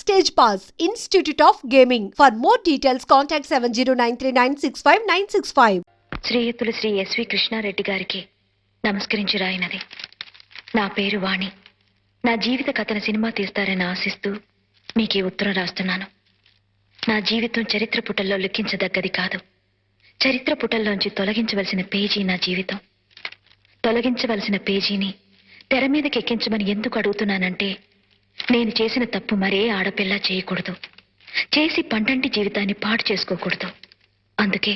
Stage Pass, Institute of Gaming. For more details, contact 7093965965. శ్రీయుతులు Shri SV Krishnareddy గారికి నమస్కరించి రాయినది. నా పేరు వాణి. నా జీవిత కథను సినిమా తీస్తారని ఆశిస్తూ మీకు ఈ ఉత్తరం రాస్తున్నాను. నా జీవితం చరిత్ర పుటల్లో లిఖించదగ్గది కాదు. చరిత్ర పుటల్లోంచి తొలగించవలసిన పేజీ నా జీవితం. తొలగించవలసిన పేజీని తెర మీదకి ఎక్కించమని ఎందుకు అడుగుతున్నానంటే, నేను చేసిన తప్పు మరే ఆడపిల్ల చేయకూడదు. చేసి పండంటి జీవితాన్ని పాడు చేసుకోకూడదు. అందుకే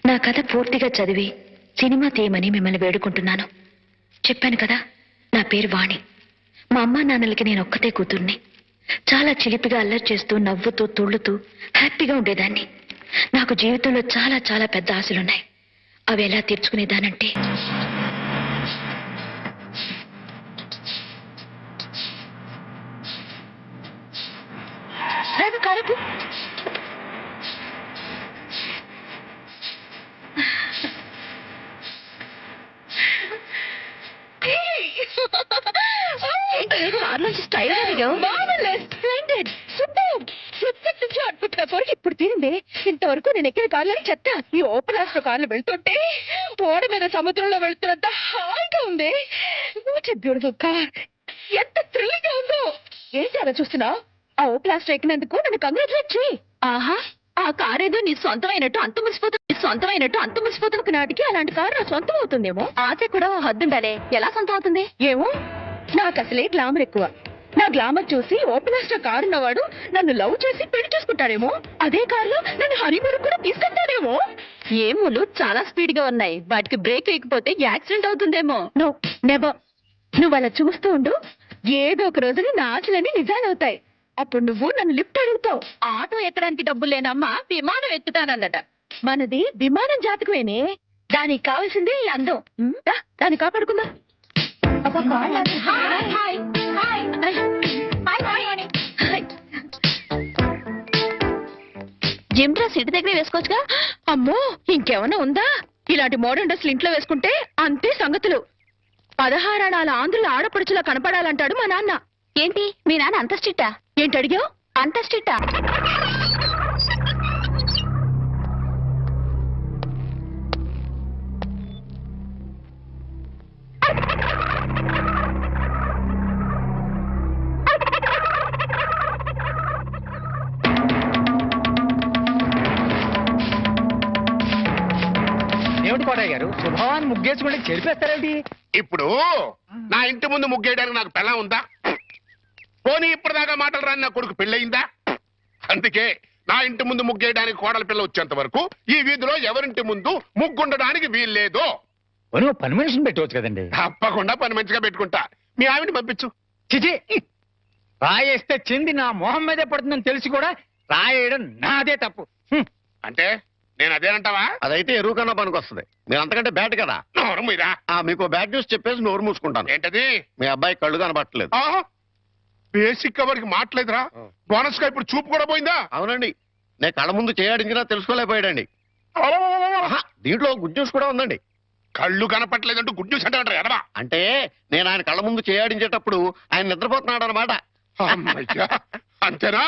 నా కథ పూర్తిగా చదివి సినిమా తీయమని మిమ్మల్ని వేడుకుంటున్నాను. చెప్పాను కదా, నా పేరు వాణి. మా అమ్మా నాన్నలకి నేను ఒక్కతే కూతుర్ని. చాలా చిలిపిగా అల్లరి చేస్తూ నవ్వుతూ తుళ్ళుతూ హ్యాపీగా ఉండేదాన్ని. నాకు జీవితంలో చాలా చాలా పెద్ద ఆశలున్నాయి. అవి ఎలా తీర్చుకునేదానంటే, కారపు ఇప్పుడు తీరింది. ఇంతవరకు నేను ఎక్కిన కార్లో చెత్త. ఈ ఓపెన్ ఆస్ట్రో కార్లు వెళ్తుంటే ఓడ మీద సముద్రంలో వెళ్తున్నంత హాయిగా ఉంది. బ్యూటిఫుల్ కార్, ఎంత థ్రిల్లింగ్ గా ఉందో. ఏంటి అలా చూస్తున్నావు? ఆ ఓపెన్ ఆస్ట్రో ఎక్కినందుకు నన్ను కంగ్రాచులేట్ చేయి. ఆహా, ఆ కార్ ఏదో నీ సొంతమైనట్టు అంత ముసిపోతున్న నాటికి అలాంటి కారు నా సొంతం అవుతుందేమో. ఆశ కూడా హద్దుండాలే. ఎలా సొంతం అవుతుంది ఏమో. నాకు అసలే గ్లామర్ ఎక్కువ. నా గ్లామర్ చూసి ఓపెన్ ఆస్ట్రో కారు ఉన్నవాడు నన్ను లవ్ చేసి పెళ్లి చేసుకుంటాడేమో. అదే కారులో నన్ను హనీమూన్ కూడా తీసుకెళ్తాడేమో. ఏమోలు చాలా స్పీడ్ గా ఉన్నాయి. వాటికి బ్రేక్ వేయకపోతే యాక్సిడెంట్ అవుతుందేమో. No, never. నువ్వు అలా చూస్తూ ఉండు. ఏదో ఒక రోజున నా ఆశలన్నీ నిజాలవుతాయి. అప్పుడు నువ్వు నన్ను లిఫ్ట్ అడుగుతావు. ఆటో ఎక్కడానికి డబ్బులు లేనమ్మా విమానం ఎక్కుతానన్నట. మనది విమానం జాతకమేనే. దానికి కావాల్సింది ఈ అందం. దాన్ని కాపాడుకుందా. జిమ్ డ్రెస్ ఇంటి దగ్గరే వేసుకోవచ్చుగా. అమ్మో, ఇంకేమన్నా ఉందా? ఇలాంటి మోడర్న్ డ్రెస్లు ఇంట్లో వేసుకుంటే అంతే సంగతులు. 16 అణాల ఆంధ్రుల ఆడపడుచులా కనపడాలంటాడు మా నాన్న. ఏంటి మీ నాన్న అంత స్ట్రిక్టా? ఏంటి అడిగావు? అంత స్ట్రిక్టా? ఏమిటి కోటయ్య గారు, శుభవాన్ని ముగ్గేసుకుంటే చెరిపేస్తారేంటి? ఇప్పుడు నా ఇంటి ముందు ముగ్గేయడానికి నాకు పెళ్ళం ఉందా? పోనీ ఇప్పటిదాకా మాటలు రాని నా కొడుకు పెళ్ళయిందా? అందుకే నా ఇంటి ముందు ముగ్గేయడానికి కోడల పిల్ల వచ్చేంత వరకు ఈ వీధిలో ఎవరింటి ముందు ముగ్గుండడానికి వీల్లేదు. పని మనిషిని పెట్టవచ్చు కదండి. తప్పకుండా పని మంచిగా పెట్టుకుంటా. మీ ఆవిడని పంపించు. చిచి, రాయేస్తే చెంది నా మొహం మీదే పడుతుందని తెలిసి కూడా రాయేయడం నాదే తప్పు. అంటే నేను అదేనంటావా? అదైతే ఎరువు కన్నా పనికి వస్తుంది. మీరు అంతకంటే బ్యాట్ కదా. నోరు మీరా. మీకు బ్యాడ్ న్యూస్ చెప్పేసి నోరు మూసుకుంటాను. ఏంటది? మీ అబ్బాయి కళ్ళు కనబట్టలేదు. బేసిక్ కవర్కి మాట్లేదురా. బోనస్ గా ఇప్పుడు చూపు కూడా పోయిందా? అవునండి, నేను కళ్ళ ముందు చేయాడించినా తెలుసుకోలేకపోయాడండి. దీంట్లో గుడ్ న్యూస్ కూడా ఉందండి. కళ్ళు కనపట్లేదంటూ గుడ్ న్యూస్ అంటే ఎడవా? అంటే నేను ఆయన కళ్ళ ముందు చేయాడించేటప్పుడు ఆయన నిద్రపోతున్నాడు అనమాట. అంతేనా?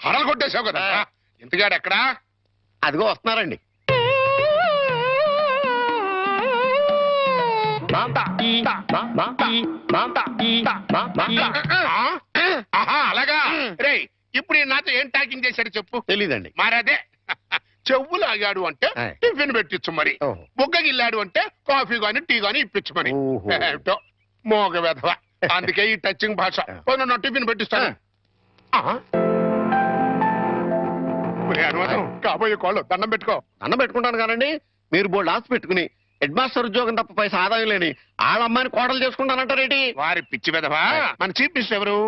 హరలు కొట్టేశావు కదా. ఇంతగాడు ఎక్కడా? అదిగో వస్తున్నారండి. అలాగా. రే, ఇప్పుడు నాతో ఏం టాకింగ్ చేశాడు చెప్పు. తెలీదండి. మరదే, చెవులు ఆగాడు అంటే టిఫిన్ పెట్టించు మరి. బుగ్గగిల్లాడు అంటే కాఫీ గాని టీ గాని ఇప్పించు మరి. ఏమిటో మోగ వెధవ. అందుకే ఈ టచింగ్ భాష. నా టిఫిన్ పెట్టిస్తాను. కాబోయే కోళ్ళు దండం పెట్టుకో. దండం పెట్టుకుంటాను కానండి. మీరు బోల్డ్ ఆస్తి పెట్టుకుని హెడ్ మాస్టర్ ఉద్యోగం తప్ప పైసా ఆదాయం లేని ఆడమ్మాయిని కోడలు చేసుకుంటానంటారేంటి? వారి పిచ్చి వెధవా. మన చీఫ్ మినిస్టర్ ఎవరు?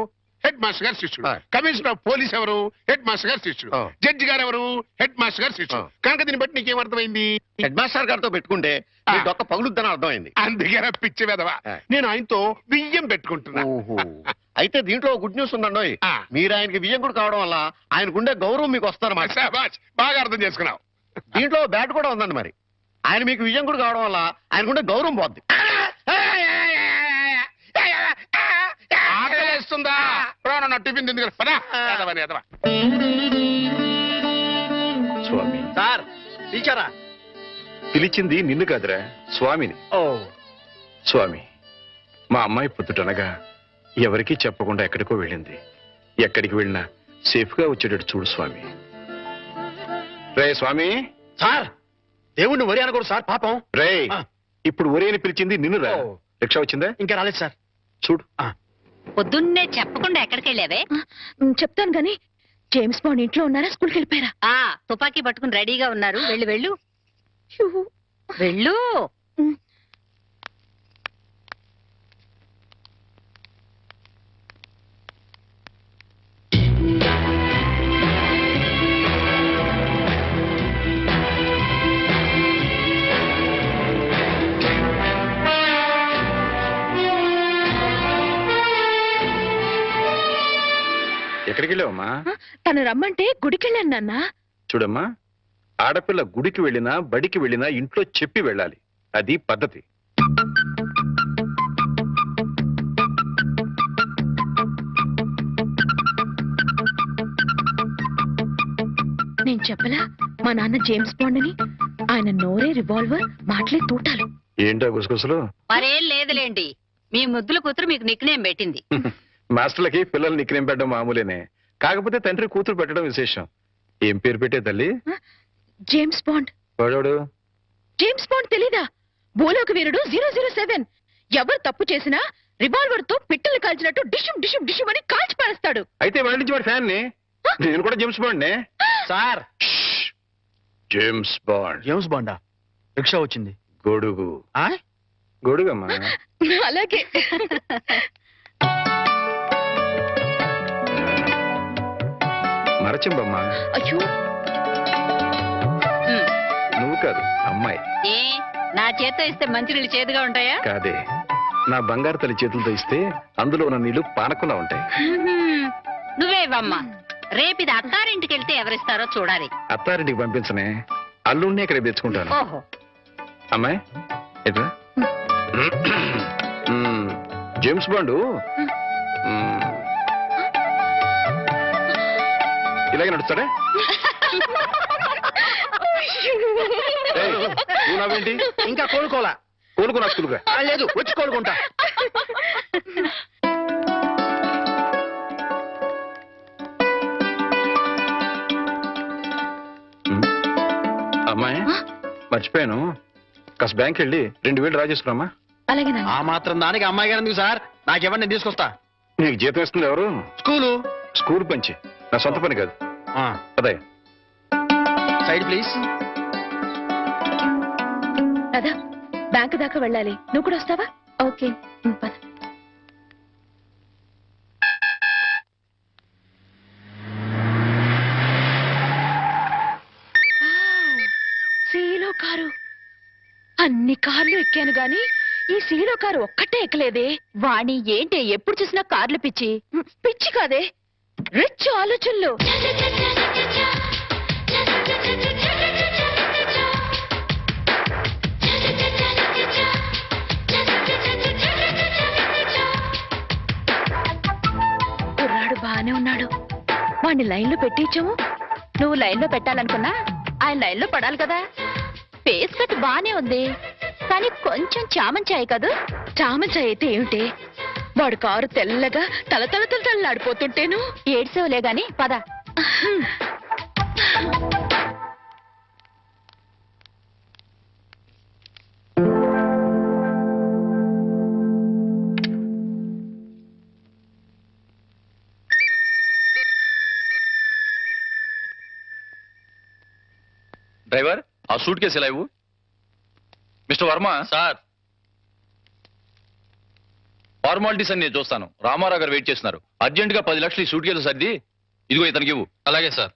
హెడ్ మాస్టర్ గారు శిష్యుడు. కమిషనర్ ఆఫ్ పోలీస్ ఎవరు? హెడ్ మాస్టర్ గారు శిష్యుడు. జడ్జి గారు ఎవరు? హెడ్ మాస్టర్ గారు శిష్యుడు. కనుక దీన్ని బట్టి నీకేమర్థమైంది? హెడ్ మాస్టర్ గారితో పెట్టుకుంటే ఒక్క పగులుద్దని అర్థమైంది. అందుకే పిచ్చి వెధవా. నేను ఆయనతో బియ్యం పెట్టుకుంటున్నా. అయితే దీంట్లో గుడ్ న్యూస్ ఉందండి. మీరు ఆయనకి బియ్యం కూడా కావడం వల్ల ఆయనకుండే గౌరవం మీకు వస్తారన్నమాట. బాగా అర్థం చేసుకున్నావు. దీంట్లో బ్యాట్ కూడా ఉందండి. మరి ఆయన మీకు విజయం కూడా కావడం వల్ల ఆయనకుండే గౌరవం పోద్ది. వస్తుందా నా టిఫిన్ తింది పదా ఎదవని ఎదవా. స్వామి సార్ పిలిచారా? పిలిచింది నిన్ను కాదురా, స్వామిని. ఓ స్వామి, మా అమ్మాయి పొద్దుటనగా ఎవరికీ చెప్పకుండా ఎక్కడికో వెళ్ళింది. ఎక్కడికి వెళ్ళినా సేఫ్ గా వచ్చేటట్టు చూడు స్వామి. రే స్వామి. సార్ దేవుణ్ణి వరి అనకూడదు సార్, పాపం. రే ఆ. ఇప్పుడు ఒరేని పిలిచింది నిన్ను రా. ఓ. రిక్షా వచ్చిందా? ఇంకా రాలేదు సార్. చూడు. పొద్దున్నే చెప్పకుండా ఎక్కడికి వెళ్ళావే? చెప్తాను గాని జేమ్స్ బాండ్ ఇంట్లో ఉన్నారా, స్కూల్కి వెళ్ళిపోయారా? తుపాకీ పట్టుకుని రెడీగా ఉన్నారు. వెళ్ళు వెళ్ళు హ్యూ. వెళ్ళు. ఎక్కడికి వెళ్ళావమ్మా? తను రమ్మంటే గుడికెళ్ళాను నాన్న. చూడమ్మా, ఆడపిల్ల గుడికి వెళ్ళినా బడికి వెళ్ళినా ఇంట్లో చెప్పి వెళ్ళాలి. అది పద్ధతి. నేను చెప్పలా మా నాన్న జేమ్స్ బాండ్ అని? ఆయన నోరే రివాల్వర్, మాటలే తూటాలు. ఏంటో గుసగుసలు? మరేం లేదులేండి, మీ ముద్దుల కూతురు మీకు నిక్నేం పెట్టింది. మాస్టర్లకి పిల్లలు నిక్నేం పెట్టడం మామూలేనే. కాకపోతే తండ్రి కూతురు పెట్టడం విశేషం. ఏం పేరు పెట్టే తల్లి? James Bond. వాడోడు జేమ్స్ బాండ్ తెలీదా? భూలోక వీరుడు 007. ఎవరు తప్పు చేసినా రివాల్వర్ తో పిట్టలు కాల్చినట్టు డిషుమ్ డిషుమ్ డిషుమ్ అని కాల్చి పారేస్తాడు. అయితే వాడి నుంచి వాడి ఫ్యాన్ ని. నేను కూడా జేమ్స్ బాండ్ నే. Sir James Bond. జేమ్స్ బాండా? రిక్షా వచ్చింది. గొడుగు. ఆ? గొడుగమ్మా. అలాగే. మరచింబమ్మా. అయ్యో, నువ్వు కాదు, అమ్మాయి. ఏ నా చేత్తో ఇస్తే మంచినీళ్ళు చేదుగా ఉంటాయా? కాదే, నా బంగారు తల్లి చేతులతో ఇస్తే అందులో ఉన్న నీళ్లు పానకుండా ఉంటాయి. నువ్వే ఇవ్వమ్మా. రేపు ఇది అత్తారింటికి వెళ్తే ఎవరిస్తారో చూడాలి. అత్తారింటికి పంపించనే, అల్లుడిని ఇక్కడ తెచ్చుకుంటాను. ఓహో, అమ్మాయి ఎట్లా? జేమ్స్ బాండు ఇలాగే నడుస్తాడా? ఏయ్, నువ్వు నవ్వేంటి? ఇంకా కోలుకోలా. కోలుకున్నా స్కూల్గా? లేదు, వచ్చి కోలుకుంటా. అమ్మాయి మర్చిపోయాను, కాస్త బ్యాంక్ వెళ్ళి 2000 డ్రా చేసుకురామ్మా. అలాగే నాన్న. ఆ మాత్రం దానికి అమ్మాయి గారు ఎందుకు సార్? నాకెవరిని నేను తీసుకొస్తా. నీకు జీతం ఇస్తుంది ఎవరు? స్కూలు. స్కూల్ పంచి, నా సొంత పని కాదు. పదయ్య. Side please. రాధా, బ్యాంకు దాకా వెళ్ళాలి, నువ్వు కూడా వస్తావా? ఓకే, పద. సీలో కారు. అన్ని కార్లు ఎక్కాను గాని ఈ సీలో కారు ఒక్కటే ఎక్కలేదే. వాణి ఏంటి ఎప్పుడు చూసినా కార్లు పిచ్చి? పిచ్చి కాదే, రిచ్ ఆలోచనలు. కుర్రాడు బానే ఉన్నాడు, వాణ్ణి లైన్లో పెట్టించాము. నువ్వు లైన్లో పెట్టాలనుకున్నా ఆయన లైన్లో పడాలి కదా. ఫేస్ కట్ బానే ఉంది, కానీ కొంచెం చామంచాయి కదా. చామంచాయి అయితే ఏమిటి? వాడు కారు తెల్లగా తల తల తల తల్లాడిపోతుంటేను. ఏడ్సేవలే గాని పద. డ్రైవర్, ఆ సూట్ కేసు ఎలా ఇవ్వు. మిస్టర్ వర్మ. సార్, ఫార్మాలిటీస్ అని నేను చూస్తాను. రామారావు గారు వెయిట్ చేస్తున్నారు. అర్జెంట్ గా 10 లక్షలు ఈ సూట్ కేసు సర్ది ఇదిగో ఇతనికి ఇవ్వు. అలాగే sir.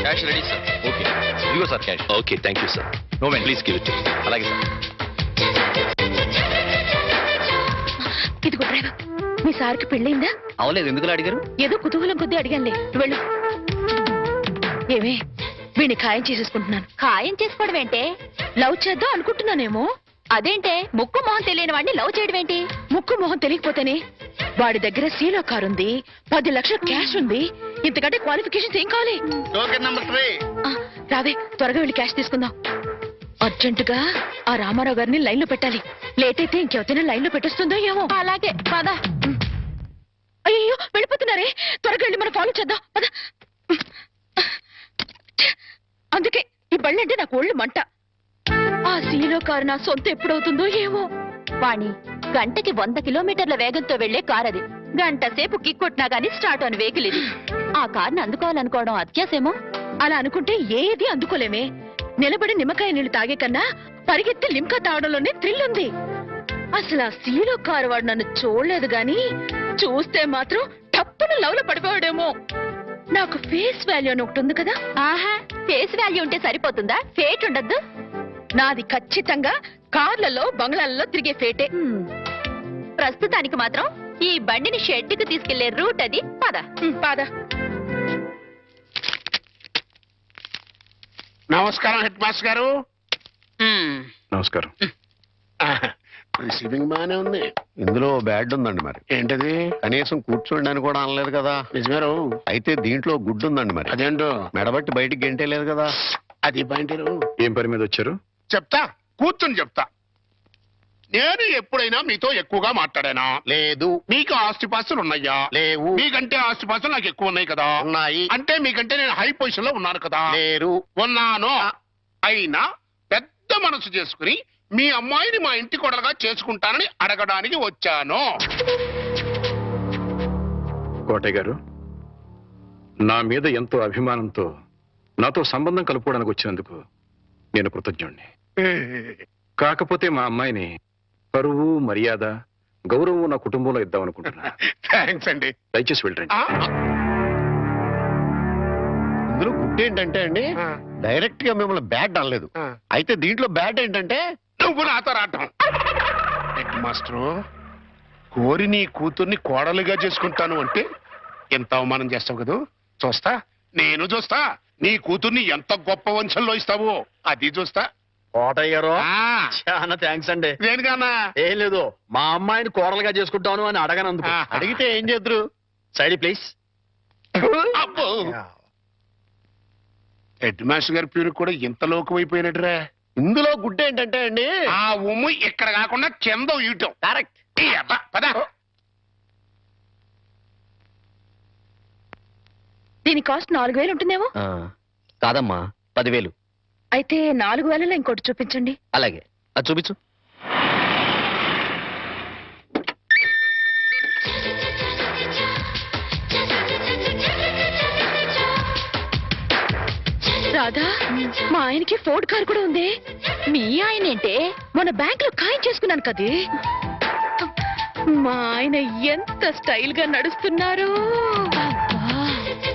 Cash ready sir. Okay, ఇదిగో sir cash. Okay, thank you sir. No man, please give it. అలాగే సార్. ఇదిగో డ్రైవర్, మీ సార్కి పెళ్ళైందా? అవలేదు, ఎందుకు అడిగారు? ఏదో కుతూహలం కొద్దీ అడిగానులే, నువ్వు వెళ్ళు. ఏమే, వీడిని ఖాయం చేసేసుకుంటున్నాను. ఖాయం చేసుకోవడం ఏంటే? లవ్ చేద్దాం అనుకుంటున్నానేమో. అదేంటే ముక్కు మొహం తెలియని వాడిని లవ్ చేయడం ఏంటి? ముక్కు మొహం తెలియకపోతేనే వాడి దగ్గర సీలో కారు ఉంది, 10 లక్షలు క్యాష్ ఉంది. ఇంతకంటే క్వాలిఫికేషన్స్ ఏం కావాలి? Token number 3. రావే, త్వరగా వెళ్ళి క్యాష్ తీసుకుందాం. అర్జెంటుగా ఆ రామారావు గారిని లైన్ లో పెట్టాలి. లేట్ అయితే ఇంకెవరైనా లైన్ లో పెట్టేస్తుందో ఏమో. అలాగే పద. అయ్యో వెళ్ళిపోతున్నారే, త్వరగా వెళ్ళి మనం ఫాలో చేద్దాం పద. అందుకే ఈ బళ్ళంటే నాకు ఒళ్ళు మంట. ఆ సీలో కారు నా సొంత ఎప్పుడవుతుందో ఏమో. వాణి, గంటకి 100 కిలోమీటర్ల వేగంతో వెళ్లే కార్ అది. గంట సేపు కిక్ కొట్టినా గానీ స్టార్ట్ అని వెహికల్ ఇది. ఆ కార్ని అందుకోవాలనుకోవడం అత్యాసేమో. అలా అనుకుంటే ఏది అందుకోలేమే. నిలబడి నిమ్మకాయ నీళ్లు తాగే కన్నా పరిగెత్తి లిమ్కా తాగడంలోనే థ్రిల్ ఉంది. అసలు ఆ సీలో కారు వాడు నన్ను చూడలేదు గాని చూస్తే మాత్రం టప్పున లవ్ లో పడిపోయాడేమో. నాకు ఫేస్ వాల్యూ అని ఒకటి ఉంది కదా. ఆహా, ఫేస్ వాల్యూ ఉంటే సరిపోతుందా? ఫేట్ ఉండద్దు? నాది ఖచ్చితంగా కార్లలో బంగ్లాలలో తిరిగే ఫేటే. ప్రస్తుతానికి మాత్రం ఈ బండిని షెడ్డుకు తీసుకెళ్లే రూట్ అది. పద పాద. నమస్కారం హెడ్ మాస్టర్ గారు. నమస్కారం. రిసీవింగ్ బానే ఉంది. ఇందులో బ్యాడ్ ఉందండి. మరి ఏంటది? కనీసం కూర్చోండి కూడా అనలేదు కదా. నిజమేరు. అయితే దీంట్లో గుడ్డు ఉందండి. మరి అదేంటో మెడబట్టి బయటికి గెంటే లేదు కదా. అది పాయింటరు. ఏం పని మీద వచ్చారు? చెప్తా, కూర్చొని చెప్తా. నేను ఎప్పుడైనా మీతో ఎక్కువగా మాట్లాడానా? లేదు. మీకు ఆస్తిపాస్తులు ఉన్నాయా? లేవు. మీకంటే ఆస్తిపాస్తులు నాకు ఎక్కువ ఉన్నాయి కదా. ఉన్నాయి. అంటే మీకంటే నేను హై పొజిషన్ లో ఉన్నాను కదా. లేరు. ఉన్నాను. అయినా పెద్ద మనసు చేసుకుని మీ అమ్మాయిని మా ఇంటి కొడలుగా చేసుకుంటానని అడగడానికి వచ్చాను. కోటయ్య గారు, నా మీద ఎంతో అభిమానంతో నాతో సంబంధం కలుపుకోవడానికి వచ్చినందుకు నేను కృతజ్ఞుణ్ణి. కాకపోతే మా అమ్మాయిని పరువు, మర్యాద, గౌరవం నా కుటుంబంలో ఇద్దామనుకుంటున్నా. థ్యాంక్స్ అండి. దయచేసి వెళ్ళండి. ఇందులో గుడ్ ఏంటంటే అండి, డైరెక్ట్ గా మిమ్మల్ని బ్యాడ్ అనలేదు. అయితే దీంట్లో బ్యాడ్ ఏంటంటే నువ్వు నాతో రావటం. హెడ్ మాస్టరు, కోరి నీ కూతుర్ని కోడలుగా చేసుకుంటాను అంటే ఎంత అవమానం చేస్తావు కదా. చూస్తా, నేను చూస్తా. నీ కూతుర్ని ఎంత గొప్ప వంశంలో ఇస్తావో అది చూస్తా. కోటయ్య గారు ఆ, చాలా థ్యాంక్స్ అండి. దేనికన్నా? ఏం లేదు, మా అమ్మాయిని కోడలుగా చేసుకుంటాను అని అడగనందుకు. అడిగితే ఏం చేద్దరు? Side please. అబ్బో, హెడ్ మాస్టర్ గారి పేరు కూడా ఇంత లోకమైపోయినట్టురా. ఇందులో గుడ్ ఏంటంటే అండి, ఆ ఉమ్ము ఇక్కడ కాకుండా కింద ఇయటం. కరెక్ట్. పద. దీని కాస్ట్ 4000 ఉంటుందేమో. కాదమ్మా, 10,000. అయితే 4000లో ఇంకోటి చూపించండి. అలాగే, అది చూపించు. రాధా, మా ఆయనకి ఫోర్డ్ కార్ కూడా ఉంది. మీ ఆయన ఏంటే? మన బ్యాంక్ లో ఖాయం చేసుకున్నాను కదే. మా ఆయన ఎంత స్టైల్ గా నడుస్తున్నారు.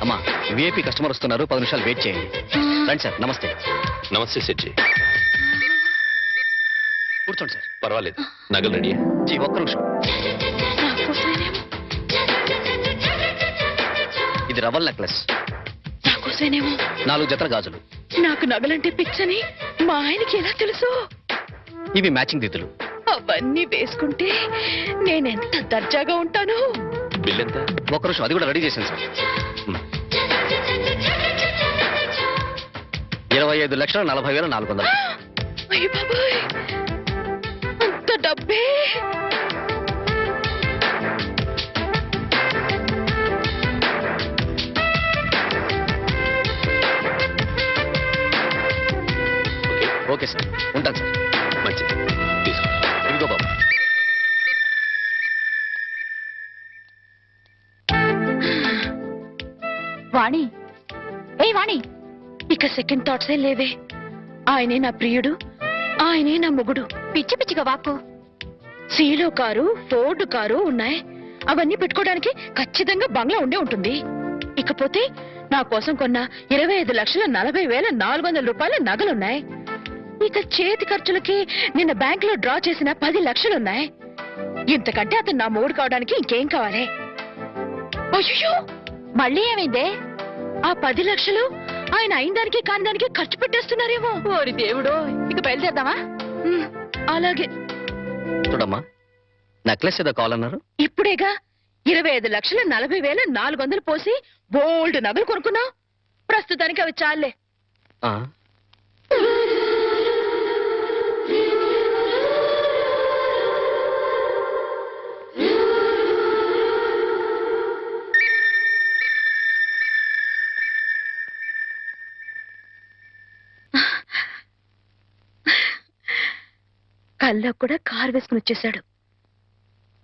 అమ్మా, విఐపి కస్టమర్ వస్తున్నారు, 10 నిమిషాలు వెయిట్ చేయండి. రండి సార్. నమస్తే. నమస్తే సెట్జీ. కూర్చోండి సార్. పర్వాలేదు, నగలు రెడీ. జీ, ఒక్క నిమిషం. నాకోసమేనేమో. ఇది రవల్ నెక్లెస్, నాకోసమేనేమో. 4 జతల గాజులు. నాకు నగలంటే పిచ్చని మా ఆయనకి ఎలా తెలుసు? ఇవి మ్యాచింగ్ దిద్దులు. అవన్నీ వేసుకుంటే నేనెంత దర్జాగా ఉంటాను. బిల్ ఎంత? ఒక్క నిమిషం, అది కూడా రెడీ చేశాను సార్. 25,40,400. అయ్య బాబాయ్, అంత డబ్బే. ఓకే సార్, ఉంటాను సార్. మంచిది, తీసుకో. ఇదిగో బాబు. వాణి, ఏ వాణి, ఇక సెకండ్ థాట్సే లేవే. ఆయనే నా ప్రియుడు, ఆయనే నా మొగుడు. పిచ్చి పిచ్చిగా వాక్కు. సీలో కారు, ఫోర్డ్ కారు ఉన్నాయి. అవన్నీ పెట్టుకోవడానికి ఖచ్చితంగా బంగ్లా ఉండే ఉంటుంది. ఇకపోతే నా కోసం కొన్న 25,40,400 రూపాయల నగలున్నాయి. ఇక చేతి ఖర్చులకి నిన్న బ్యాంక్ లో డ్రా చేసిన 10 లక్షలున్నాయి. ఇంతకంటే అతను నా మొగుడు కావడానికి ఇంకేం కావాలి? అయ్యో, మళ్ళీ ఏమైందే? ఆ 10 లక్షలు ఆయన అయిన దానికి కాని దానికి ఖర్చు పెట్టేస్తున్నారేమో. ఓరి దేవుడు, ఇక బయలుదేరదామా? అలాగే. చూడమ్మా, నెక్లెస్ ఏదో కావాలన్నారు. ఇప్పుడేగా 25,40,400 పోసి బోల్డ్ నగలు కొనుక్కున్నావు. ప్రస్తుతానికి అవి చాలే. ఆ, కళ్ళకు కూడా కారు వేసుకుని వచ్చేసాడు.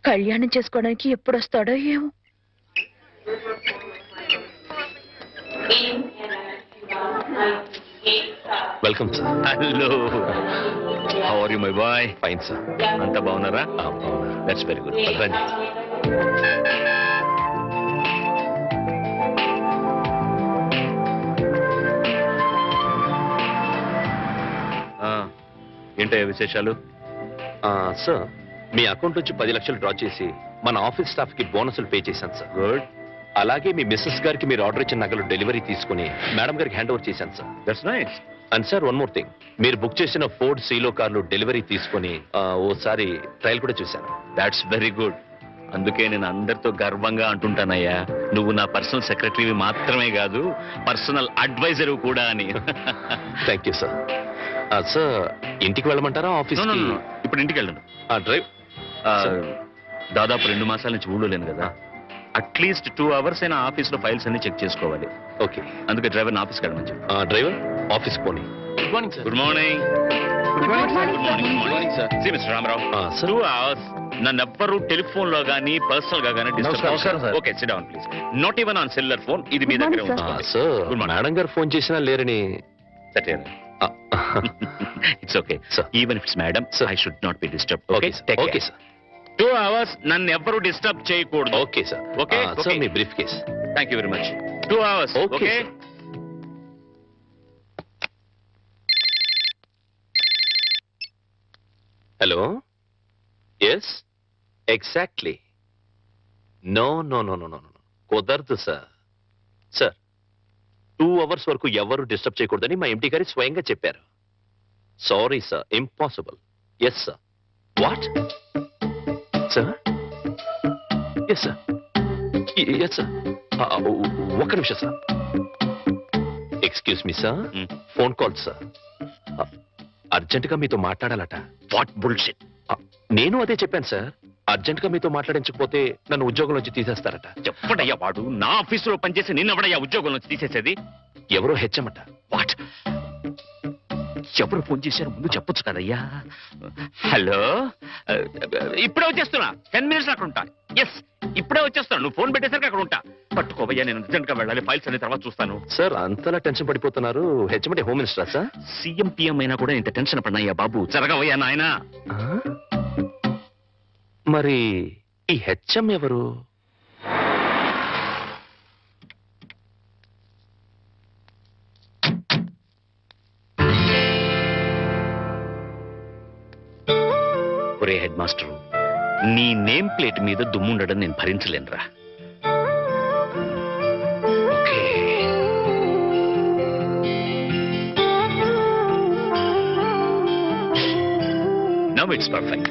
కళ్యాణం చేసుకోవడానికి ఎప్పుడు వస్తాడో ఏమో. Welcome sir. Hello, how are you my boy? Fine sir. అంతా బాగున్నారా? That's very good. రండి. ఏంటయ్యా విశేషాలు? సార్, మీ అకౌంట్ నుంచి 10 లక్షలు డ్రా చేసి మన ఆఫీస్ స్టాఫ్ కి బోనసులు పే చేశాను సార్. గుడ్. అలాగే మీ మిస్సెస్ గారికి మీరు ఆర్డర్ ఇచ్చిన నగలు డెలివరీ తీసుకుని మేడం గారికి హ్యాండ్ ఓవర్ చేశాను sir. That's nice. And sir, one more thing, మీరు బుక్ చేసిన ఫోర్డ్ సీలో కార్లు డెలివరీ తీసుకుని ఓసారి ట్రయల్ కూడా చూశాను. That's very good. అందుకే నేను అందరితో గర్వంగా అంటుంటానయ్యా, నువ్వు నా పర్సనల్ సెక్రటరీ మాత్రమే కాదు, పర్సనల్ అడ్వైజర్ కూడా అని. Thank you sir. సార్, ఇంటికి వెళ్ళమంటారా ఆఫీస్? ఇప్పుడు ఇంటికి వెళ్ళను. డ్రైవ్ దాదాపు 2 మాసాల నుంచి ఊళ్ళో లేను కదా, అట్లీస్ట్ 2 అవర్స్ అయినా ఆఫీస్ లో ఫైల్స్ అన్ని చెక్ చేసుకోవాలి. ఓకే, అందుకే డ్రైవర్ ఆఫీస్కి వెళ్ళమని చెప్పి. డ్రైవర్ ఆఫీస్ పోనీ. Good morning sir. Good morning. Good morning sir. See mister Ramarao, 2 hours నన్నెవ్వరూ టెలిఫోన్ లో గానీ పర్సనల్ గా గానీ disturb. Okay, sit down please. Not even on cellular phone. ఇది మీ దగ్గర ఉంది సార్. మేడం గారు ఫోన్ చేసినా లేరని. It's okay sir. Even it's madam, I should not be disturb. Okay okay sir. 2 hours నన్ను ఎవ్వరూ డిస్టర్బ్ చేయకూడదు. Okay sir. Okay sir. మీ briefcase. Thank you very much. 2 hours. Okay. Hello. Yes, exactly. No no no no no no, కుదరదు sir. Sir, 2 hours వరకు ఎవరు disturb చేయకూడదని మా ఎంటీ గారి స్వయంగా చెప్పారు. Sorry sir, impossible. Yes sir. What sir? Yes sir. Yes sir. ఒక్క నిమిషం sir. Excuse me sir, phone call sir. Urgent గా మీతో మాట్లాడాలట. What bullshit. నేను అదే చెప్పాను సార్. అర్జెంట్ గా మీతో మాట్లాడించకపోతే నన్ను ఉద్యోగం నుంచి తీసేస్తారట. చెప్పడయ్యా, వాడు నా ఆఫీసులో పనిచేసి నిన్నవడయ్యా ఉద్యోగం నుంచి తీసేసేది? ఎవరో హెచ్చమట. వాట్? ఎవరు ఫోన్ చేశారు ముందు చెప్పొచ్చు కదయ్యా. హలో, ఇప్పుడే వచ్చేస్తున్నా. 10 మినిట్స్ అక్కడ ఉంటా. ఎస్, ఇప్పుడే వచ్చేస్తాను. నువ్వు ఫోన్ పెట్టేసరికి అక్కడ ఉంటా. పట్టుకోవయ్యా, నేను అర్జెంట్ గా వెళ్ళాలి. ఫైల్స్ అన్ని తర్వాత చూస్తాను. సార్, అంతలా టెన్షన్ పడిపోతున్నారు. HMD home minister sir? CM PM అయినా కూడా ఇంత టెన్షన్ పడినాయ్యా బాబు. జరగవయ్యా నాయనా. మరి ఈ హెచ్ఎం ఎవరు? ఒరే హెడ్ మాస్టర్, నీ నేమ్ ప్లేట్ మీద దుమ్ముండడం నేను భరించలేనురా. Okay. Now it's perfect.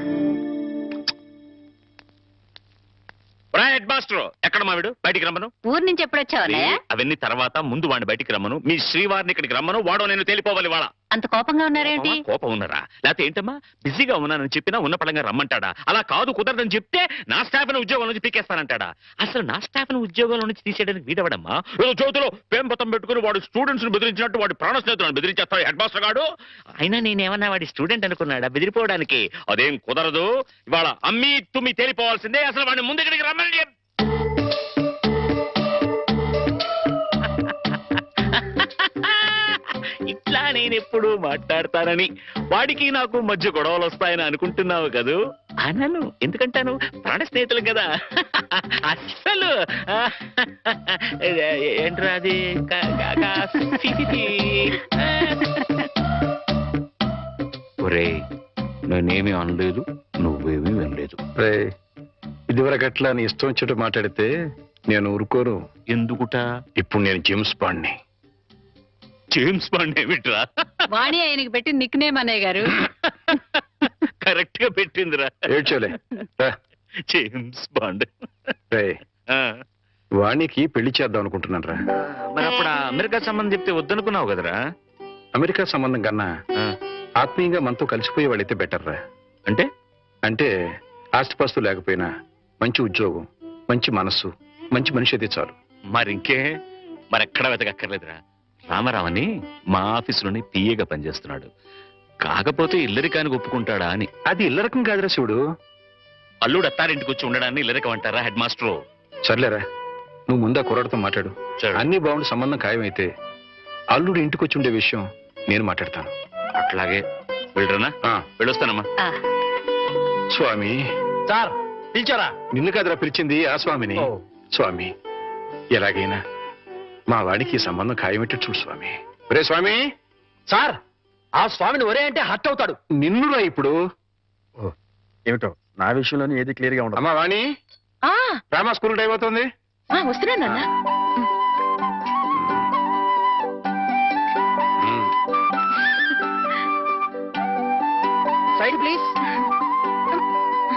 Head master, ఎక్కడ మావిడు? బయటికి రమ్మను. ఊరు నుంచి ఎప్పుడు వచ్చావా? అవన్నీ తర్వాత, ముందు వాడిని బయటికి రమ్మను. మీ శ్రీవారిని ఇక్కడికి రమ్మను. వాడో నేను తేలిపోవాలి. వాళ్ళ అంత కోపంగా ఉన్నారేంటి? కోపం ఉన్నారా? లేకపోతే ఏంటమ్మా, బిజీగా ఉన్నానని చెప్పినా ఉన్న పడంగా రమ్మంటాడా? అలా కాదు, కుదరదని చెప్తే నా స్టాఫ్ ని ఉద్యోగం నుంచి పీకేస్తానంటాడా? అసలు నా స్టాఫ్ ని ఉద్యోగంలో నుంచి తీసేయడానికి వీడవడమ్మా. ఏదో చోతులో పేంపతం పెట్టుకుని వాడు స్టూడెంట్స్ ని బెదిరించినట్టు వాడి ప్రాణ స్నేహితులను బెదిరించేస్తాడు హెడ్ మాస్టర్ గాడు. అయినా నేనేమన్నా వాడి స్టూడెంట్ అనుకున్నాడా బెదిరిపోవడానికి? అదేం కుదరదు. ఇవాళ అమ్మి తుమ్మి తేలిపోవాల్సిందే. అసలు వాడిని ముందు ఇక్కడికి రమ్మని. ఇట్లా నేనెప్పుడు మాట్లాడతానని, వాడికి నాకు మధ్య గొడవలు వస్తాయని అనుకుంటున్నావు కదూ? అనను. ఎందుకంటాను? ప్రాణ స్నేహితులు కదా. అస్సలు ఏంట్రా అది? ఒరే, నేనేమీ అనలేదు, నువ్వేమీ వినలేదు. ఇదివరకు అట్లా నీ ఇష్టం వచ్చేట్టు మాట్లాడితే నేను ఊరుకోను. ఎందుకుట? ఇప్పుడు నేను జేమ్స్ బాండ్ని. జేమ్స్ బాండ్ ఏమిట్రా? వాణి ఆయనకి పెట్టి నిక్ నేమ్ అన్నయ్య గారు. కరెక్ట్ గా పెట్టిందిరా. ఏడ్చోలే రా. James bond. రేయ్, వాణికి పెళ్లి చేద్దాం అనుకుంటున్నాను రా. మరి అప్పుడు ఆ అమెరికా సంబంధం చెప్తే వద్దనుకున్నావు కదరా. అమెరికా సంబంధం కన్నా ఆత్మీయంగా మనతో కలిసిపోయే వాళ్ళైతే బెటర్ రా. అంటే అంటే ఆస్తిపాస్తు లేకపోయినా మంచి ఉద్యోగం, మంచి మనస్సు, మంచి మనిషి అయితే చాలు. మరింకే మరెక్కడా వెతకక్కర్లేదురా. రామారావని మా ఆఫీసులోనే పిఏగా పనిచేస్తున్నాడు. కాకపోతే ఇల్లరికానికి ఒప్పుకుంటాడా అని. అది ఇల్లరకం కాదురా శివుడు. అల్లుడు అత్తారింటికి వచ్చి ఉండడాన్ని ఇల్లరికం అంటారా హెడ్ మాస్టరు? సర్లేరా, నువ్వు ముందా కుర్రాడితో మాట్లాడు. అన్ని బాగుండి సంబంధం ఖాయమైతే అల్లుడు ఇంటికి వచ్చి ఉండే విషయం నేను మాట్లాడతాను. అట్లాగే వెళ్ళరనా? వెళ్ళొస్తానమ్మా. స్వామి సార్ పిలిచారా? నిన్ను కాదురా పిలిచింది, ఆ స్వామిని. స్వామి, ఎలాగైనా మా వాడికి ఈ సంబంధం ఖాయమెట్టు చూడు స్వామి. ఒరే స్వామి. సార్ ఆ స్వామిని ఒరే అంటే హర్ట్ అవుతాడు. నిన్నురా ఇప్పుడు. ఏమిటో నా విషయంలోనే ఏది క్లియర్ గా ఉండదు. అమ్మా వాణి, రామా స్కూల్ టైం అవుతుంది. వస్తున్నానన్నా. Side please.